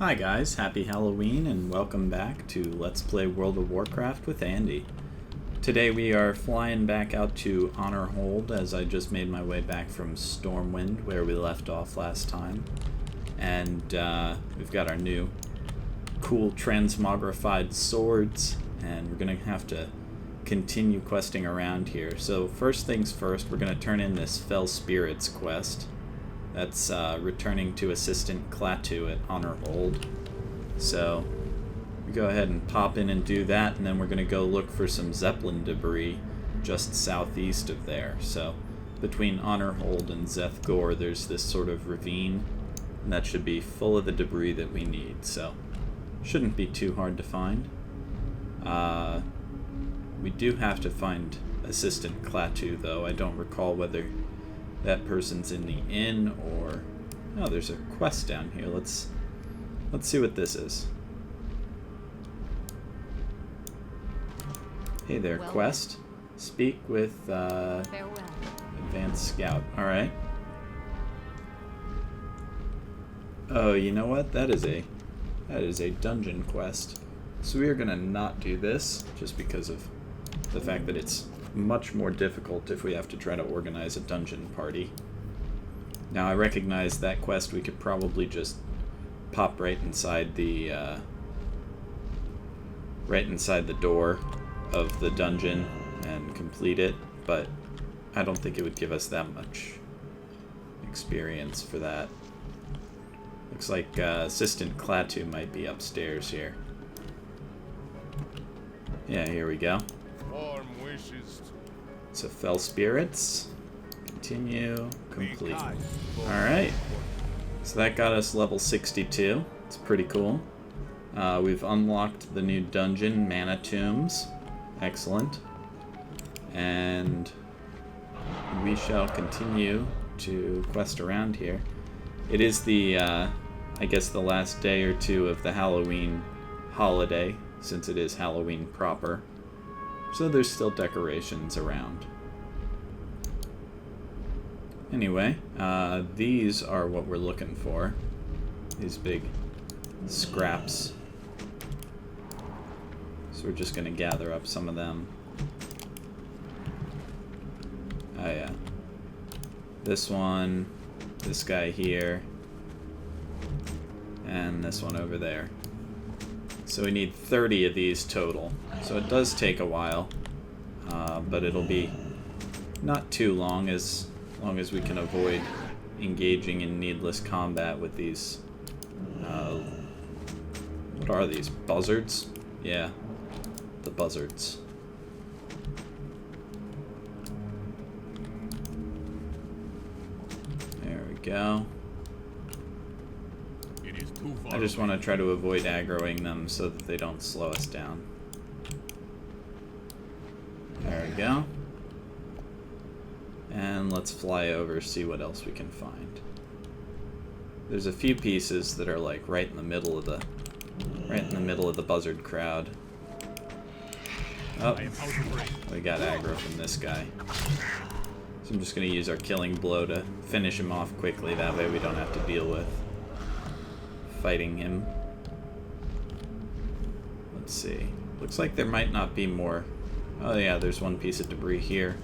Hi guys, happy Halloween and welcome back to Let's Play World of Warcraft with Andy. Today we are flying back out to Honor Hold as I just made my way back from Stormwind where we left off last time. And we've got our new cool transmogrified swords and we're going to have to continue questing around here. So first things first, we're going to turn in this Fell Spirits quest. That's returning to Assistant Klaatu at Honor Hold. So we go ahead and pop in and do that, and then we're going to go look for some Zeppelin debris just southeast of there. So between Honor Hold and Zethgor, there's this sort of ravine, and that should be full of the debris that we need. So shouldn't be too hard to find. We do have to find Assistant Klaatu, though. I don't recall whether that person's in the inn or... Oh, there's a quest down here. Let's see what this is. Hey there, quest. Speak with Advanced Scout. Alright. Oh, you know what? That is a dungeon quest. So we are gonna not do this just because of the fact that it's much more difficult if we have to try to organize a dungeon party. Now I recognize that quest we could probably just pop right inside the door of the dungeon and complete it, but I don't think it would give us that much experience for that. Looks like Assistant Klaatu might be upstairs here. Yeah, here we go. So Fell Spirits, continue, complete. Alright, so that got us level 62. It's pretty cool. We've unlocked the new dungeon, Mana Tombs. Excellent. And we shall continue to quest around here. It is the, I guess the last day or two of the Halloween holiday, since it is Halloween proper. So there's still decorations around. Anyway, these are what we're looking for. These big scraps. So we're just going to gather up some of them. Oh yeah. This one, this guy here, and this one over there. So we need 30 of these total. So it does take a while, but it'll be not too long as we can avoid engaging in needless combat with these, what are these, buzzards? Yeah, the buzzards. There we go. I just want to try to avoid aggroing them so that they don't slow us down. There we go. And let's fly over, see what else we can find. There's a few pieces that are like right in the middle of the buzzard crowd. Oh, we got aggro from this guy. So I'm just gonna use our killing blow to finish him off quickly, that way we don't have to deal with fighting him. Let's see. Looks like there might not be more. Oh yeah, there's one piece of debris here.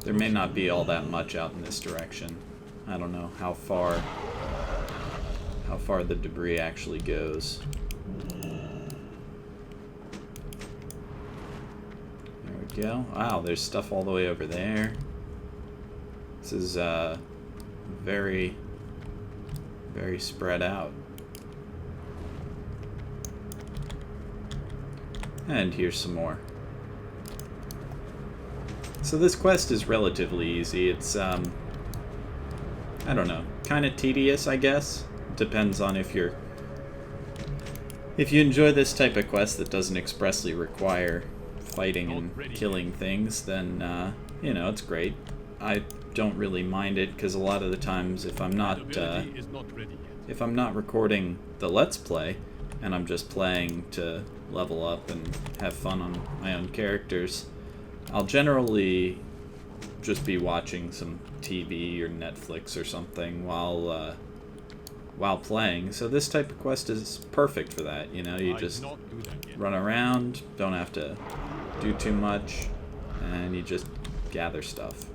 There may not be all that much out in this direction. I don't know how far the debris actually goes. There we go. Wow, there's stuff all the way over there. This is very, very spread out. And here's some more. So this quest is relatively easy. It's, I don't know, kind of tedious, I guess. Depends on if you enjoy this type of quest that doesn't expressly require fighting and killing things, then, you know, it's great. I don't really mind it, because a lot of the times if I'm not recording the Let's Play, and I'm just playing to level up and have fun on my own characters, I'll generally just be watching some TV or Netflix or something while while playing. So this type of quest is perfect for that. You know, you just run around, don't have to do too much, and you just gather stuff.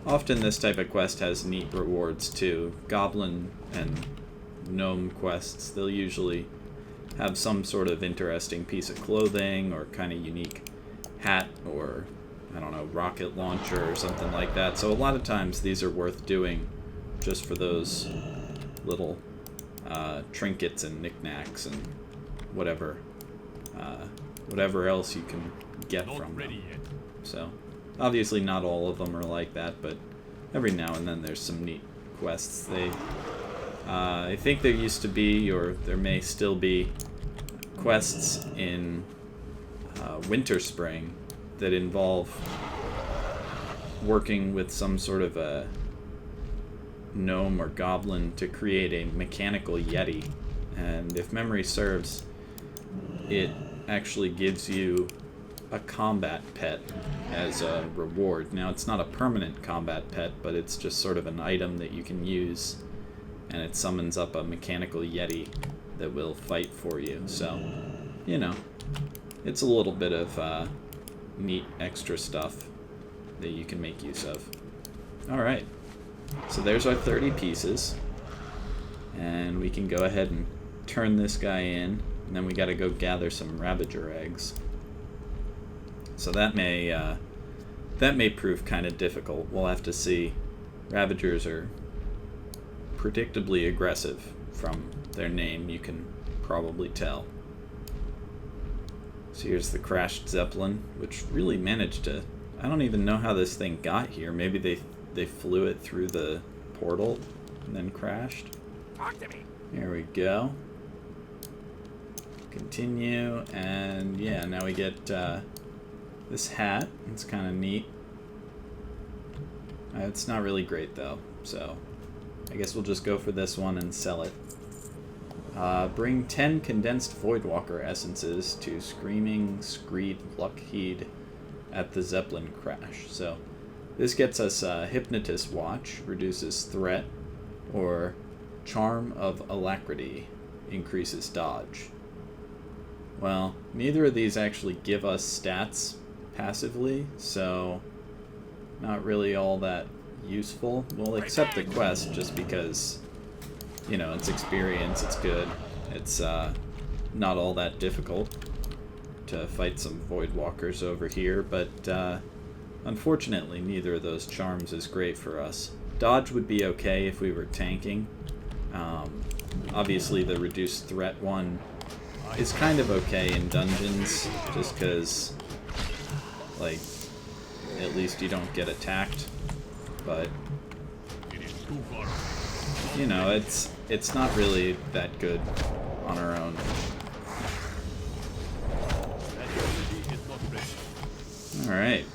Often this type of quest has neat rewards too. Goblin and gnome quests, they'll usually have some sort of interesting piece of clothing or kind of unique hat or, I don't know, rocket launcher or something like that. So a lot of times these are worth doing just for those little trinkets and knickknacks and whatever else you can get from them. So obviously not all of them are like that, but every now and then there's some neat quests. I think there used to be, or there may still be, quests in Winterspring that involve working with some sort of a gnome or goblin to create a mechanical yeti. And if memory serves, it actually gives you a combat pet as a reward. Now, it's not a permanent combat pet, but it's just sort of an item that you can use, and it summons up a mechanical yeti that will fight for you. So, you know, it's a little bit of neat extra stuff that you can make use of. Alright, so there's our 30 pieces, and we can go ahead and turn this guy in, and then we gotta go gather some Ravager eggs. So that may prove kind of difficult. We'll have to see. Ravagers are predictably aggressive from their name, you can probably tell. So here's the crashed Zeppelin, which really managed to... I don't even know how this thing got here. Maybe they flew it through the portal and then crashed. Talk to me. Here we go. Continue, and yeah, now we get this hat. It's kind of neat. It's not really great though, so I guess we'll just go for this one and sell it. Bring 10 condensed Voidwalker essences to Screaming Screed Lockheed at the Zeppelin crash. So this gets us Hypnotist Watch, reduces threat, or Charm of Alacrity, increases dodge. Well, neither of these actually give us stats passively, so not really all that useful. We'll accept the quest just because, you know, it's experience, it's good. It's not all that difficult to fight some Voidwalkers over here, but unfortunately neither of those charms is great for us. Dodge would be okay if we were tanking. Obviously the reduced threat one is kind of okay in dungeons, just because, like, at least you don't get attacked, but, you know, it's not really that good on our own. Alright.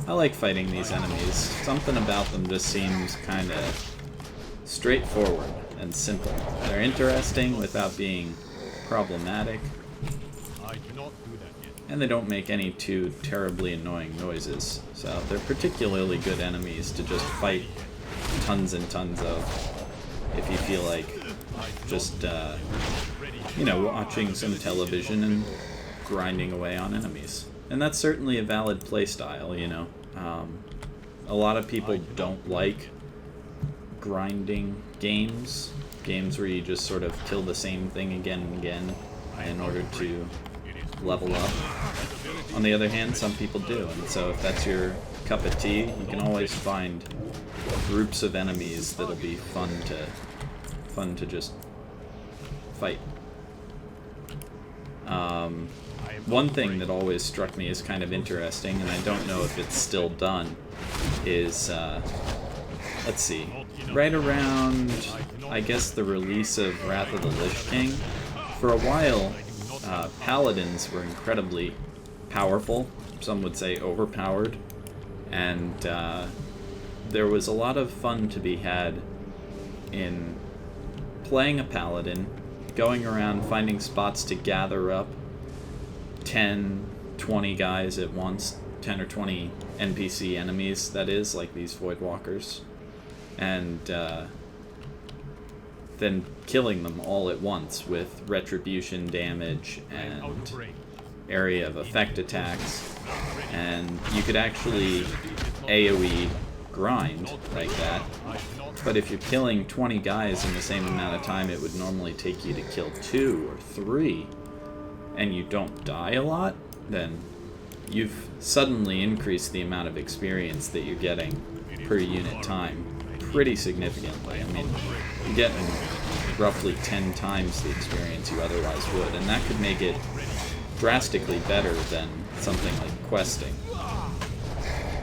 I like fighting these enemies. Something about them just seems kind of straightforward and simple. They're interesting without being problematic, and they don't make any too terribly annoying noises. So they're particularly good enemies to just fight tons and tons of if you feel like just, you know, watching some television and grinding away on enemies. And that's certainly a valid playstyle, you know. A lot of people don't like grinding games where you just sort of kill the same thing again and again in order to level up. On the other hand, some people do, and so if that's your cup of tea, you can always find groups of enemies that'll be fun to just fight. One thing that always struck me as kind of interesting, and I don't know if it's still done, is let's see, right around, I guess, the release of Wrath of the Lich King, for a while, paladins were incredibly powerful, some would say overpowered, and there was a lot of fun to be had in playing a paladin, going around finding spots to gather up 10, 20 guys at once, 10 or 20 NPC enemies, that is, like these Voidwalkers, and then killing them all at once with retribution damage and area of effect attacks. And you could actually AoE grind like that. But if you're killing 20 guys in the same amount of time it would normally take you to kill 2 or 3, and you don't die a lot, then you've suddenly increased the amount of experience that you're getting per unit time pretty significantly. I mean, you're getting roughly 10 times the experience you otherwise would, and that could make it drastically better than something like questing,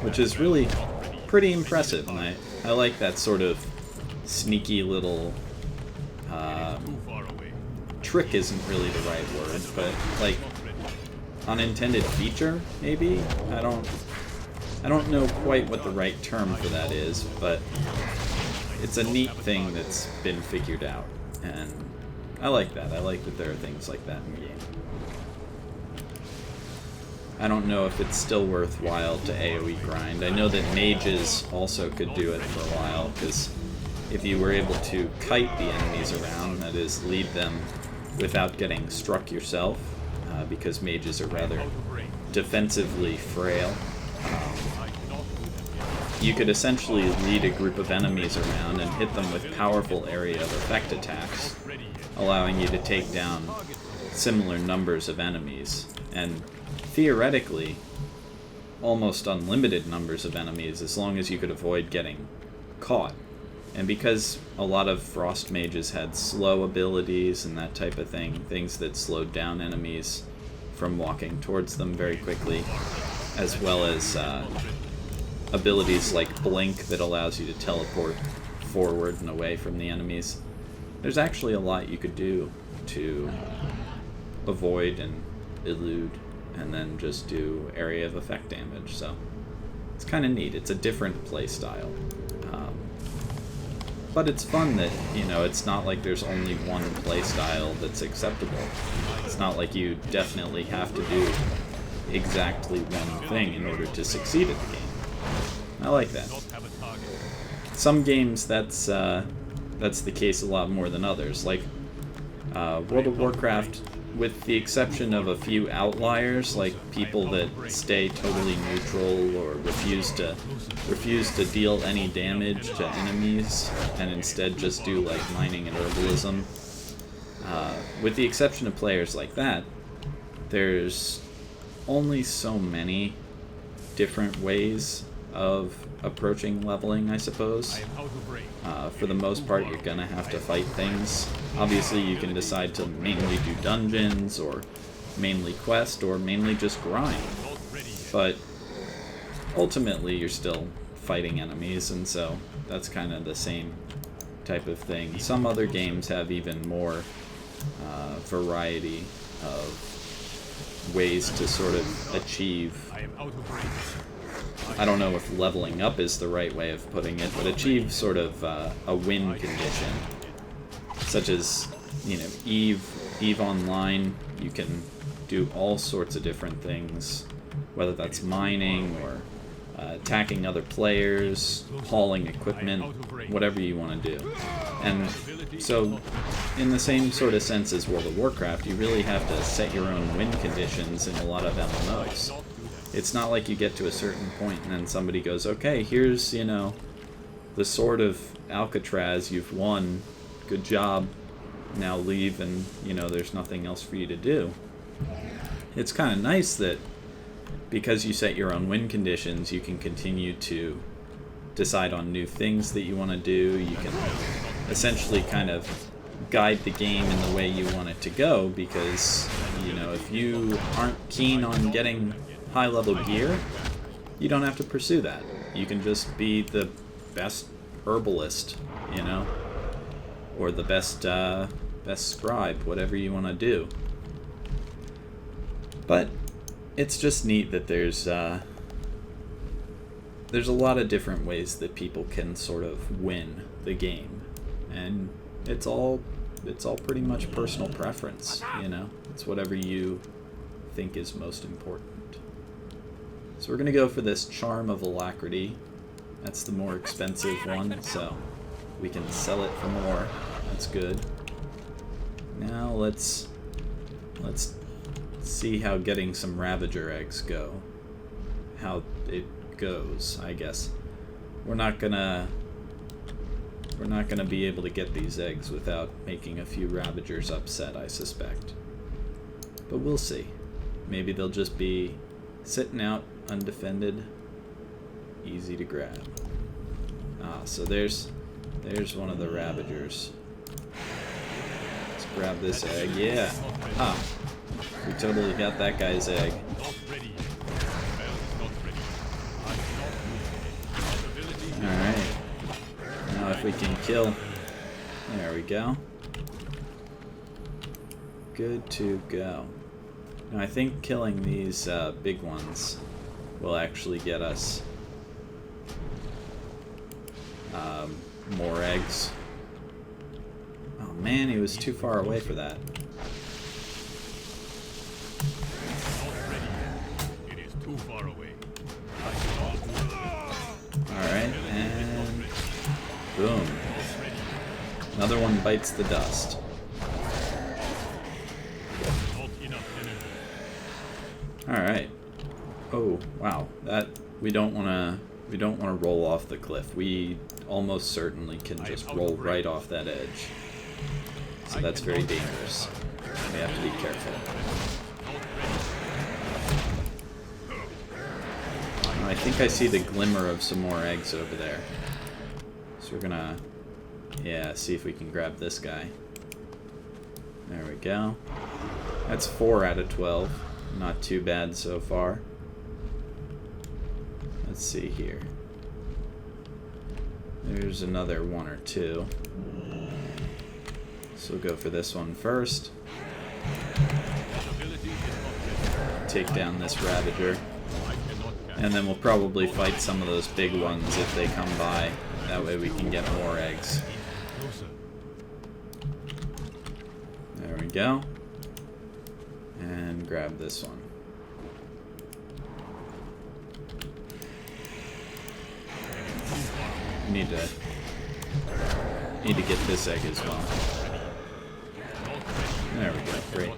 which is really pretty impressive, and I like that sort of sneaky little trick isn't really the right word, but like unintended feature, maybe? I don't know quite what the right term for that is, but it's a neat thing that's been figured out, and I like that. I like that there are things like that in the game. I don't know if it's still worthwhile to AoE grind. I know that mages also could do it for a while, because if you were able to kite the enemies around, that is, lead them without getting struck yourself, because mages are rather defensively frail, you could essentially lead a group of enemies around and hit them with powerful area of effect attacks, allowing you to take down similar numbers of enemies, and theoretically almost unlimited numbers of enemies as long as you could avoid getting caught. And because a lot of frost mages had slow abilities and that type of thing, things that slowed down enemies from walking towards them very quickly, as well as abilities like blink that allows you to teleport forward and away from the enemies, there's actually a lot you could do to avoid and elude and then just do area of effect damage. So it's kind of neat. It's a different play style. But it's fun that, you know, it's not like there's only one play style that's acceptable. It's not like you definitely have to do exactly one thing in order to succeed at the game. I like that. Some games that's the case a lot more than others. Like World of Warcraft, with the exception of a few outliers, like people that stay totally neutral or refuse to deal any damage to enemies and instead just do like mining and herbalism. With the exception of players like that, there's only so many different ways of approaching leveling, I suppose. For the most part, you're gonna have to fight things. Obviously, you can decide to mainly do dungeons, or mainly quest, or mainly just grind. But ultimately, you're still fighting enemies, and so that's kind of the same type of thing. Some other games have even more variety of ways to sort of achieve, I don't know if leveling up is the right way of putting it, but achieve sort of a win condition, such as, you know, EVE Online. You can do all sorts of different things, whether that's mining or attacking other players, hauling equipment, whatever you want to do. And so, in the same sort of sense as World of Warcraft, you really have to set your own win conditions in a lot of MMOs. It's not like you get to a certain point and then somebody goes, okay, here's, you know, the Sword of Alcatraz, you've won, good job, now leave, and, you know, there's nothing else for you to do. It's kind of nice that because you set your own win conditions, you can continue to decide on new things that you want to do. You can essentially kind of guide the game in the way you want it to go, because, you know, if you aren't keen on getting high-level gear, you don't have to pursue that. You can just be the best herbalist, you know, or the best scribe, whatever you want to do. But it's just neat that there's a lot of different ways that people can sort of win the game, and it's all pretty much personal preference, you know. It's whatever you think is most important. So we're going to go for this Charm of Alacrity. That's the more expensive one, so we can sell it for more. That's good. Now let's see how getting some Ravager eggs go. How it goes, I guess. We're not gonna be able to get these eggs without making a few Ravagers upset, I suspect. But we'll see. Maybe they'll just be sitting out undefended, easy to grab. Ah, so there's one of the Ravagers. Let's grab this egg. Yeah. Ah, we totally got that guy's egg. Alright. Now if we can kill... There we go. Good to go. Now I think killing these big ones will actually get us more eggs. Oh man, he was too far away for that. Alright, and boom. Another one bites the dust. Alright. Oh, wow. That we don't wanna roll off the cliff. We almost certainly can just roll right off that edge. So that's very dangerous. We have to be careful. I think I see the glimmer of some more eggs over there. So we're gonna, yeah, see if we can grab this guy. There we go. That's 4 out of 12. Not too bad so far. Let's see here. There's another 1 or 2. So we'll go for this one first. Take down this Ravager. And then we'll probably fight some of those big ones if they come by. That way we can get more eggs. There we go. And grab this one. Need to get this egg as well. There we go. Great.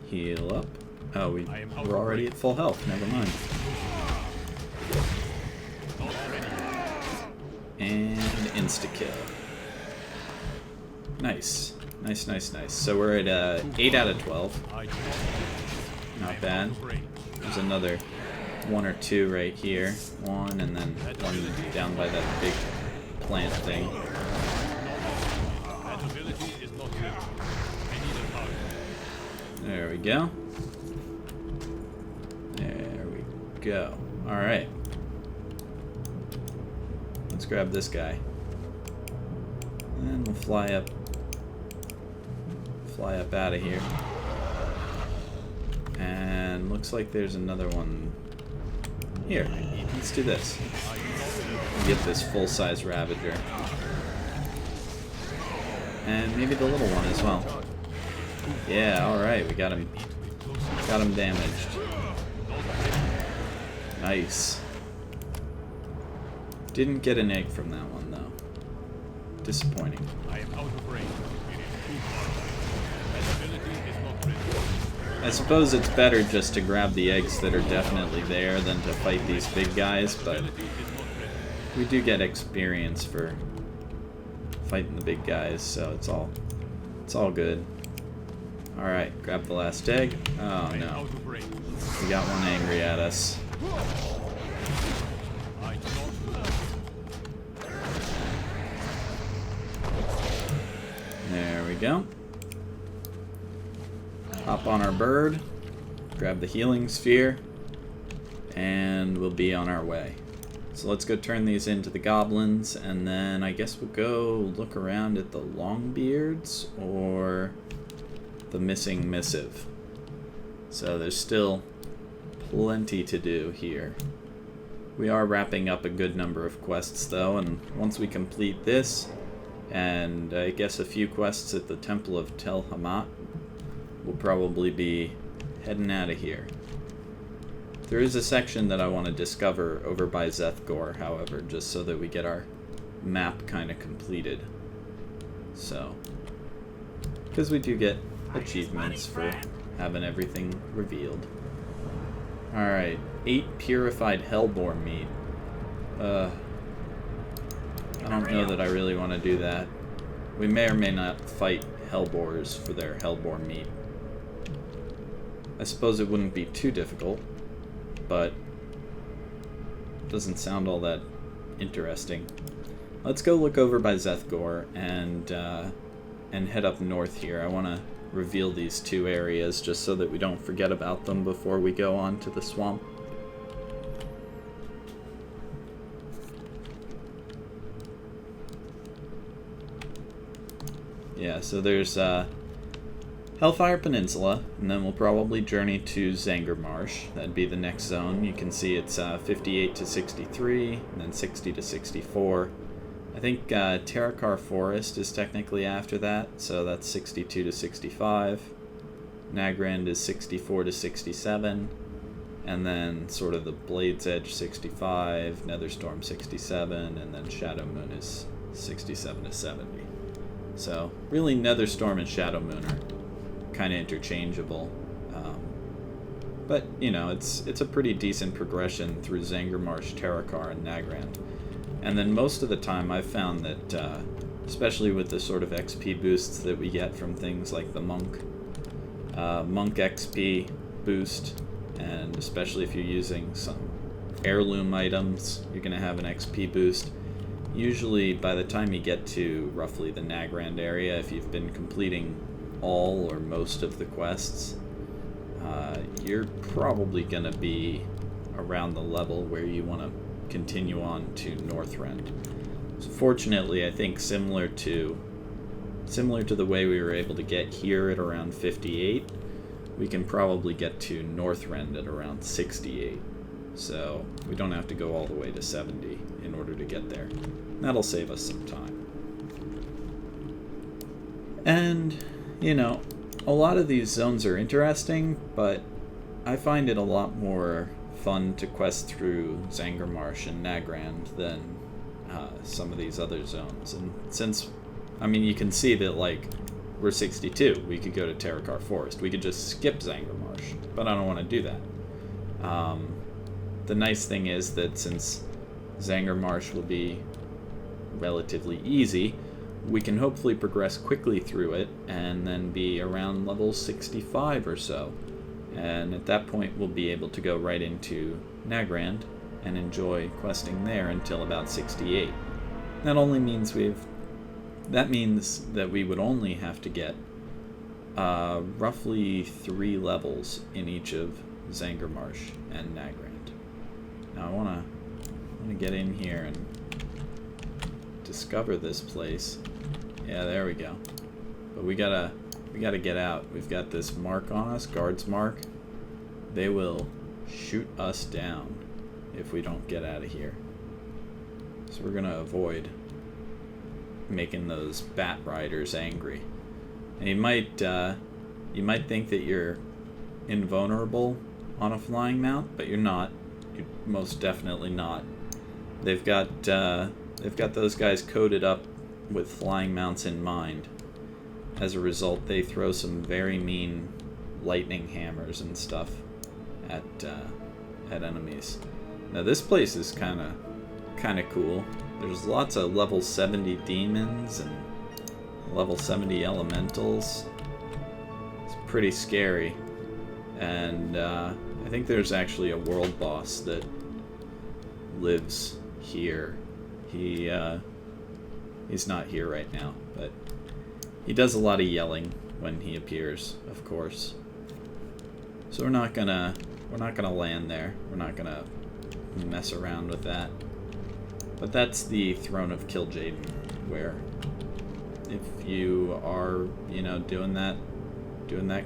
Heal up. Oh, we're already at full health. Never mind. And insta-kill. Nice. Nice, nice, nice. So we're at 8 out of 12. Not bad. There's another 1 or 2 right here. 1 and then 1 down by that big plant thing. There we go. There we go. Alright. Let's grab this guy. And we'll fly up out of here. And looks like there's another one here. Let's do this. Get this full-size Ravager. And maybe the little one as well. Yeah, alright, we got him damaged. Nice. Didn't get an egg from that one though. Disappointing. I suppose it's better just to grab the eggs that are definitely there than to fight these big guys, but we do get experience for fighting the big guys, so it's all good. Alright, grab the last egg. Oh no. We got one angry at us. There we go. Hop on our bird, grab the healing sphere, and we'll be on our way. So let's go turn these into the goblins, and then I guess we'll go look around at the Longbeards or the missing missive. So there's still plenty to do here. We are wrapping up a good number of quests though, and once we complete this, and I guess a few quests at the Temple of Tel Hamat, we'll probably be heading out of here. There is a section that I want to discover over by Zethgor, however, just so that we get our map kind of completed. So, because we do get achievements for having everything revealed. Alright, 8 purified Hellboar meat. I don't know that I really want to do that. We may or may not fight Hellboars for their Hellboar meat. I suppose it wouldn't be too difficult, but it doesn't sound all that interesting. Let's go look over by Zethgor and head up north here. I want to reveal these 2 areas just so that we don't forget about them before we go on to the swamp. Yeah, so there's Hellfire Peninsula, and then we'll probably journey to Zanger Marsh. That'd be the next zone. You can see it's 58 to 63, and then 60 to 64. I think Terrakar Forest is technically after that, so that's 62 to 65. Nagrand is 64 to 67, and then sort of the Blade's Edge 65, Netherstorm 67, and then Shadow Moon is 67 to 70. So really Netherstorm and Shadow Moon are kind of interchangeable. But, you know, it's a pretty decent progression through Zanger Marsh, Terrakar, and Nagrand. And then most of the time I've found that, especially with the sort of XP boosts that we get from things like the Monk XP boost, and especially if you're using some heirloom items, you're going to have an XP boost. Usually by the time you get to roughly the Nagrand area, if you've been completing all or most of the quests, you're probably going to be around the level where you want to continue on to Northrend. So fortunately, I think similar to the way we were able to get here at around 58, we can probably get to Northrend at around 68. So we don't have to go all the way to 70 in order to get there. That'll save us some time. And, you know, a lot of these zones are interesting, but I find it a lot more fun to quest through Zanger Marsh and Nagrand than some of these other zones. And since, I mean, you can see that, like, we're 62, we could go to Terrakar Forest. We could just skip Zanger Marsh, but I don't want to do that. The nice thing is that since Zanger Marsh will be relatively easy, we can hopefully progress quickly through it and then be around level 65 or so. And at that point we'll be able to go right into Nagrand and enjoy questing there until about 68. That means that we would only have to get roughly 3 levels in each of Zanger Marsh and Nagrand. Now I want to get in here and discover this place. Yeah, there we go. But we gotta get out. We've got this mark on us, guards mark. They will shoot us down if we don't get out of here. So we're gonna avoid making those bat riders angry. And you might think that you're invulnerable on a flying mount, but you're not. You're most definitely not. They've got those guys coded up with flying mounts in mind. As a result, they throw some very mean lightning hammers and stuff at enemies. Now this place is kind of cool. There's lots of level 70 demons and level 70 elementals. It's pretty scary. And I think there's actually a world boss that lives here. He's not here right now, but he does a lot of yelling when he appears, of course. So we're not gonna land there. We're not gonna mess around with that. But that's the Throne of Kil'jaeden, where if you are, you know, doing that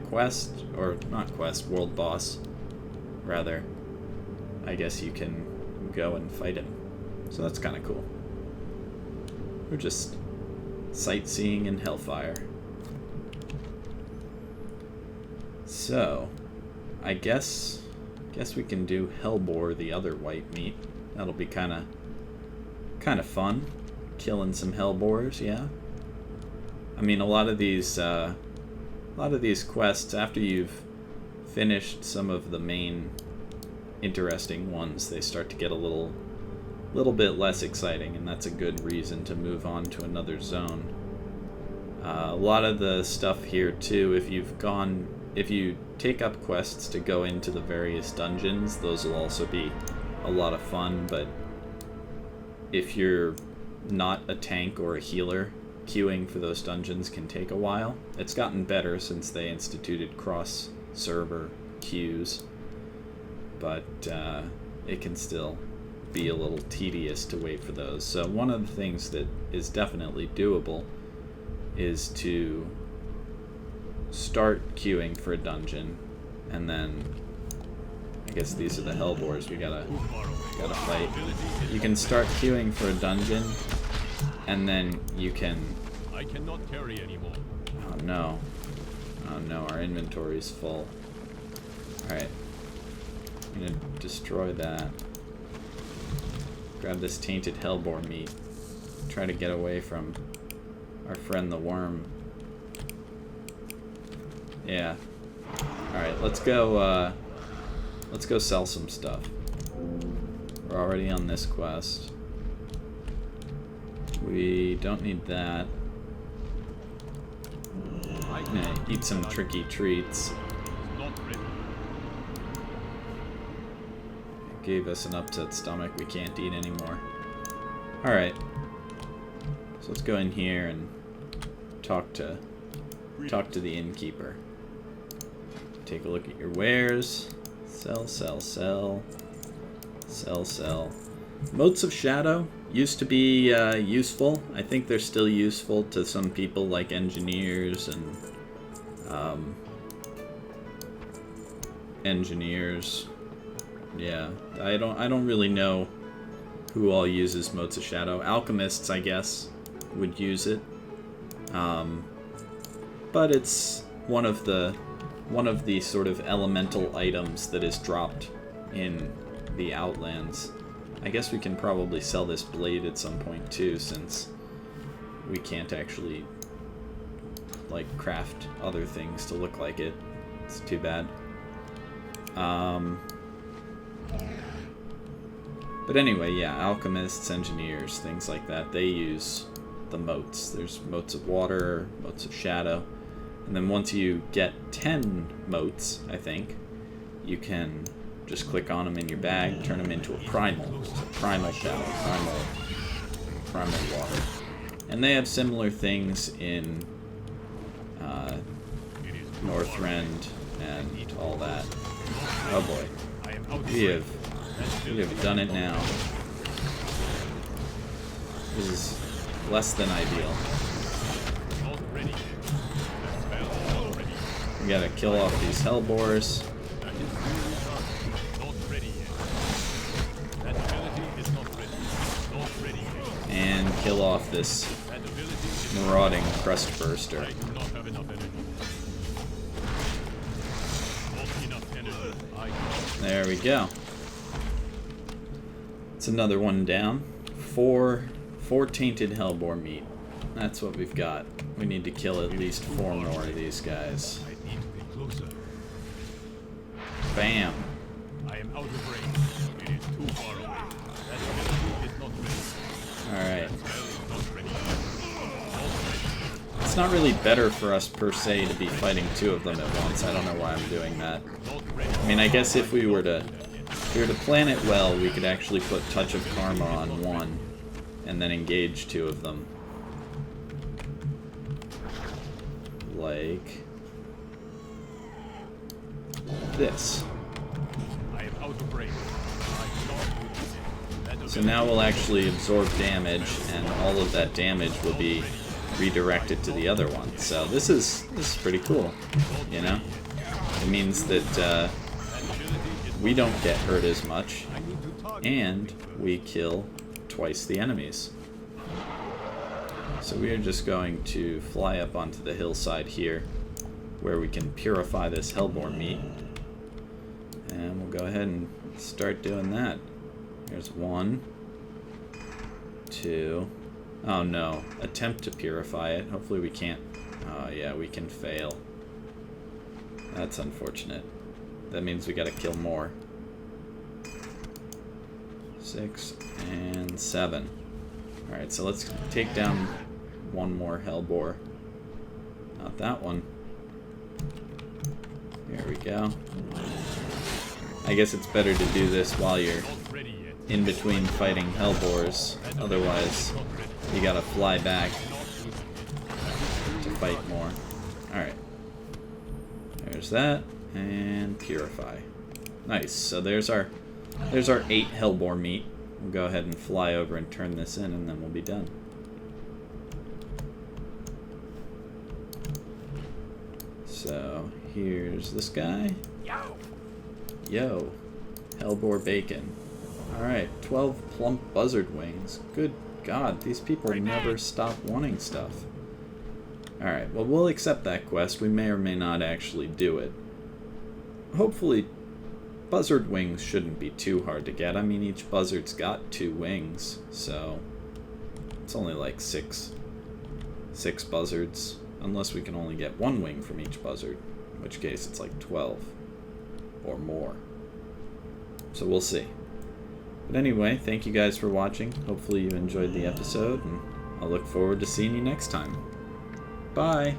quest, or not quest, world boss, rather, I guess you can go and fight him. So that's kind of cool. We're just sightseeing in Hellfire. So, I guess Guess we can do Hellboar, the other white meat. That'll be kind of fun. Killing some Hellboars, yeah. I mean, a lot of these quests, after you've finished some of the main interesting ones, they start to get a little bit less exciting, and that's a good reason to move on to another zone. A lot of the stuff here too, if you take up quests to go into the various dungeons, those will also be a lot of fun, but if you're not a tank or a healer, queuing for those dungeons can take a while. It's gotten better since they instituted cross-server queues, but it can still be a little tedious to wait for those. So one of the things that is definitely doable is to start queuing for a dungeon, and then I guess these are the Hellboars we gotta fight. You can start queuing for a dungeon, and then you can... I cannot carry anymore. Oh no. Oh no, our inventory's full. Alright. I'm gonna destroy that. Grab this tainted Hellboar meat. Try to get away from our friend the worm. Yeah. Alright, let's go sell some stuff. We're already on this quest. We don't need that. I'm gonna eat some tricky treats. It gave us an upset stomach we can't eat anymore. Alright. So let's go in here and talk to the innkeeper. Take a look at your wares. Sell, sell, sell. Sell, sell. Motes of Shadow used to be useful. I think they're still useful to some people like engineers and engineers. Yeah, I don't really know who all uses Motes of Shadow. Alchemists, I guess, would use it. But it's one of the sort of elemental items that is dropped in the Outlands. I guess we can probably sell this blade at some point too, since we can't actually like craft other things to look like it. It's too bad. But anyway, yeah, alchemists, engineers, things like that, they use the motes. There's motes of water, motes of shadow, and then once you get 10 motes, I think, you can just click on them in your bag, turn them into a primal shadow, primal water. And they have similar things in Northrend and all that. Oh boy, we have done it now. This is less than ideal. We gotta kill off these Hellboars. And kill off this marauding crust burster. There we go. It's another one down. Four tainted Hellboar meat. That's what we've got. We need to kill at least 4 more of these guys. Bam. I am out of range. It is too far away. That ability is not ready. Alright. It's not really better for us per se to be fighting 2 of them at once. I don't know why I'm doing that. I mean, I guess if we were to plan it well, we could actually put Touch of Karma on 1 and then engage 2 of them. Like this. So now we'll actually absorb damage, and all of that damage will be redirected to the other one. So this is pretty cool, you know? It means that we don't get hurt as much, and we kill twice the enemies. So we are just going to fly up onto the hillside here, where we can purify this Hellboar meat. And we'll go ahead and start doing that. There's 1, 2. Oh no. Attempt to purify it. Hopefully we can't. Oh yeah, we can fail. That's unfortunate. That means we gotta kill more. 6 and 7. Alright, so let's take down one more Hellboar. Not that one. There we go. I guess it's better to do this while you're in between fighting Hellboars. Otherwise, you gotta fly back to fight more. Alright. There's that. And purify. Nice. So there's our 8 Hellboar meat. We'll go ahead and fly over and turn this in, and then we'll be done. So here's this guy. Yo. Hellboar bacon. Alright, 12 plump buzzard wings. Good God, these people never stop wanting stuff. Alright, well, we'll accept that quest. We may or may not actually do it. Hopefully, buzzard wings shouldn't be too hard to get. I mean, each buzzard's got 2 wings, so it's only like 6 buzzards, unless we can only get 1 wing from each buzzard, in which case it's like 12 or more. So we'll see. But anyway, thank you guys for watching. Hopefully you enjoyed the episode, and I'll look forward to seeing you next time. Bye!